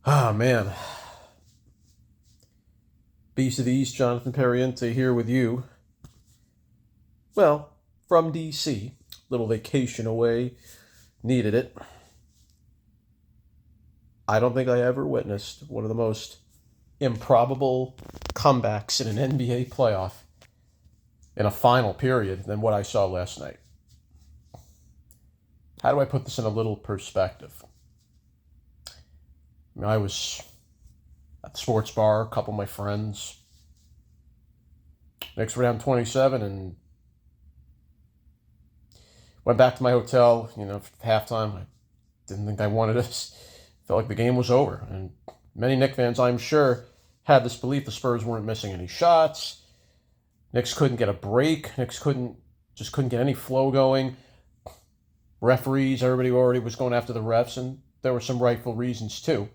Ah, man. Beast of the East, Jonathan Perriente here with you. Well, from DC. Little vacation away. Needed it. I don't think I ever witnessed one of the most improbable comebacks in an NBA playoff in a final period than what I saw last night. How do I put this in a little perspective? I was at the sports bar, a couple of my friends. Knicks were down 27 and went back to my hotel, for halftime. I didn't think I wanted this. Felt like the game was over. And many Knicks fans, I'm sure, had this belief the Spurs weren't missing any shots. Knicks couldn't get a break. Knicks couldn't get any flow going. Referees, everybody already was going after the refs, and there were some rightful reasons too.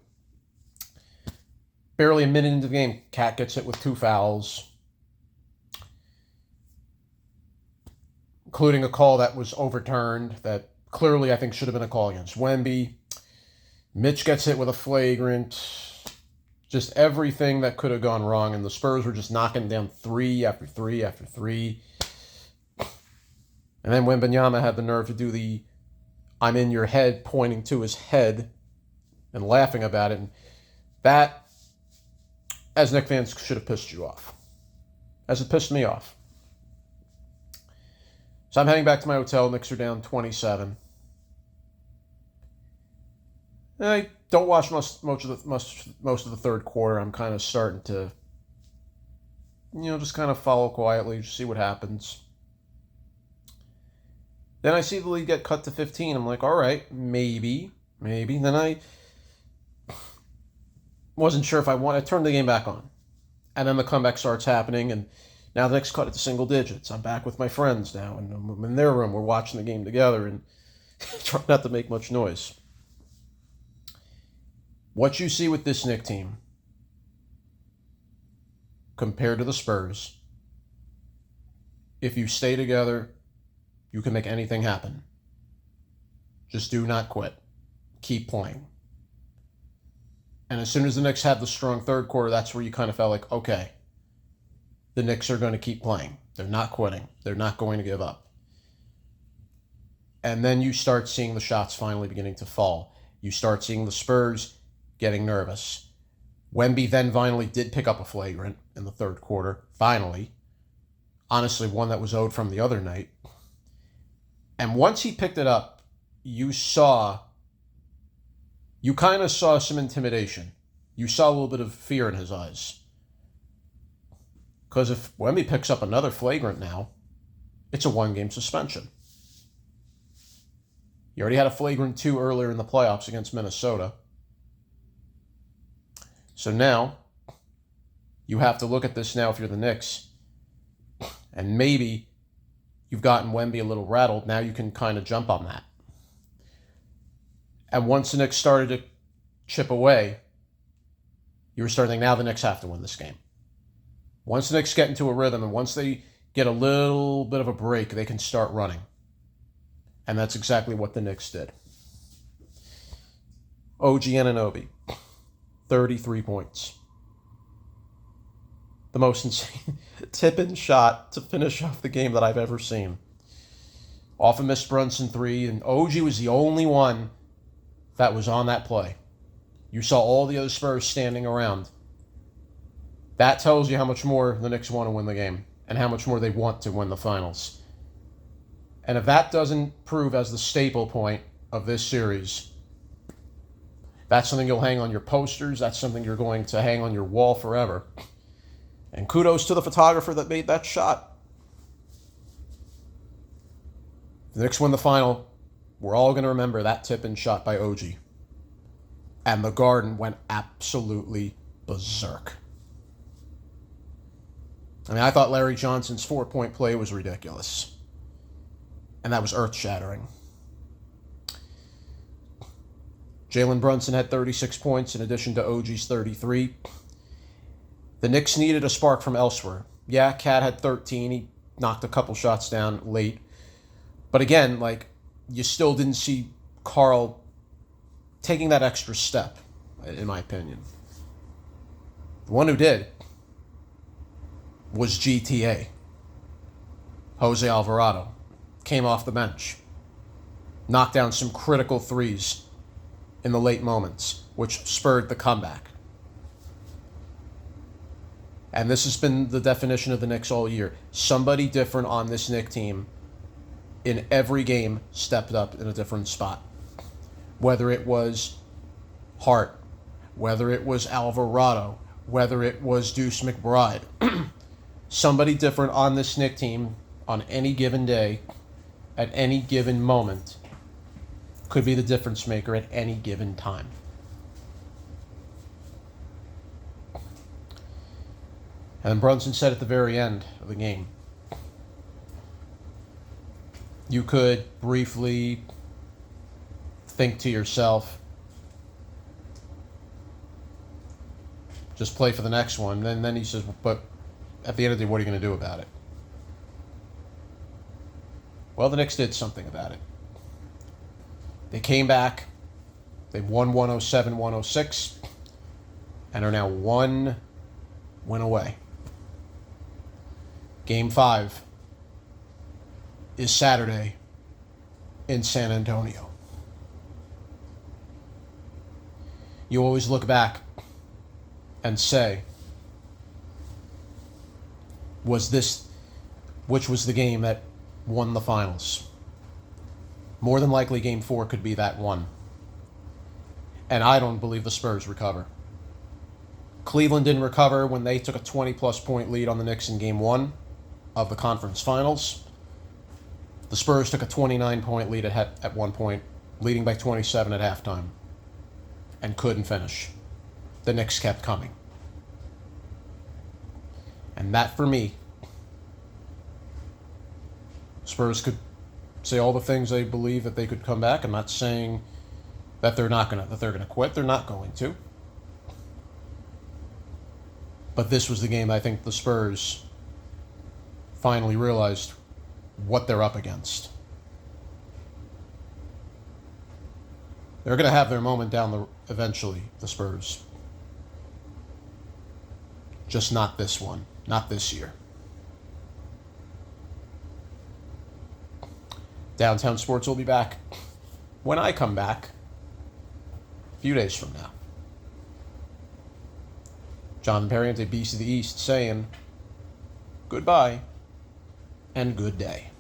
Barely a minute into the game, Cat gets hit with 2 fouls, including a call that was overturned that clearly I think should have been a call against Wemby. Mitch gets hit with a flagrant. Just everything that could have gone wrong, and the Spurs were just knocking down 3 after 3 after 3. And then Wembanyama had the nerve to do the "I'm in your head" pointing to his head and laughing about it. And that, as Knicks fans, should have pissed you off. As it pissed me off. So I'm heading back to my hotel. Knicks are down 27. And I don't watch most of the third quarter. I'm kind of starting to, just kind of follow quietly, just see what happens. Then I see the lead get cut to 15. I'm like, all right, maybe. Then I wasn't sure if I want to turn the game back on. And then the comeback starts happening, and now the Knicks cut it to single digits. I'm back with my friends now, and I'm in their room. We're watching the game together and trying not to make much noise. What you see with this Knicks team compared to the Spurs, if you stay together, you can make anything happen. Just do not quit. Keep playing. And as soon as the Knicks had the strong third quarter, that's where you kind of felt like, okay, the Knicks are going to keep playing. They're not quitting. They're not going to give up. And then you start seeing the shots finally beginning to fall. You start seeing the Spurs getting nervous. Wemby then finally did pick up a flagrant in the third quarter. Finally. Honestly, one that was owed from the other night. And once he picked it up, you kind of saw some intimidation. You saw a little bit of fear in his eyes. Because if Wemby picks up another flagrant now, it's a 1-game suspension. He already had a flagrant 2 earlier in the playoffs against Minnesota. So now, you have to look at this now if you're the Knicks. And maybe you've gotten Wemby a little rattled. Now you can kind of jump on that. And once the Knicks started to chip away, you were starting to think, now the Knicks have to win this game. Once the Knicks get into a rhythm and once they get a little bit of a break, they can start running. And that's exactly what the Knicks did. OG Anunoby, 33 points. The most insane tip-in shot to finish off the game that I've ever seen. Off a missed Brunson 3, and OG was the only one that was on that play. You saw all the other Spurs standing around. That tells you how much more the Knicks want to win the game and how much more they want to win the finals. And if that doesn't prove as the staple point of this series, that's something you'll hang on your posters. That's something you're going to hang on your wall forever. And kudos to the photographer that made that shot. If the Knicks win the final, we're all going to remember that tip-in shot by OG. And the Garden went absolutely berserk. I thought Larry Johnson's 4-point play was ridiculous. And that was earth-shattering. Jalen Brunson had 36 points in addition to OG's 33. The Knicks needed a spark from elsewhere. Yeah, Cat had 13. He knocked a couple shots down late. But again, you still didn't see Karl taking that extra step. in my opinion. The one who did was GTA. Jose Alvarado came off the bench, knocked down some critical threes in the late moments, which spurred the comeback. And this has been the definition of the Knicks all year. Somebody different on this Knicks team in every game stepped up in a different spot. Whether it was Hart, whether it was Alvarado, whether it was Deuce McBride. Somebody different on this Knicks team on any given day, at any given moment, could be the difference maker at any given time. And Brunson said at the very end of the game, you could briefly think to yourself, just play for the next one. And then he says, but at the end of the day, what are you going to do about it? Well, the Knicks did something about it. They came back. They won 107-106 and are now 1 win away. Game 5 is Saturday in San Antonio. You always look back and say, which was the game that won the finals? More than likely, Game 4 could be that one. And I don't believe the Spurs recover. Cleveland didn't recover when they took a 20-plus point lead on the Knicks in Game 1 of the conference finals. The Spurs took a 29-point lead at one point, leading by 27 at halftime, and couldn't finish. The Knicks kept coming. And that, for me, Spurs could say all the things they believe that they could come back. I'm not saying that they're gonna quit. They're not going to. But this was the game I think the Spurs finally realized what they're up against. They're going to have their moment eventually, the Spurs. Just not this one. Not this year. Downtown Sports will be back when I come back a few days from now. John Perriente, Beast of the East, saying goodbye and good day.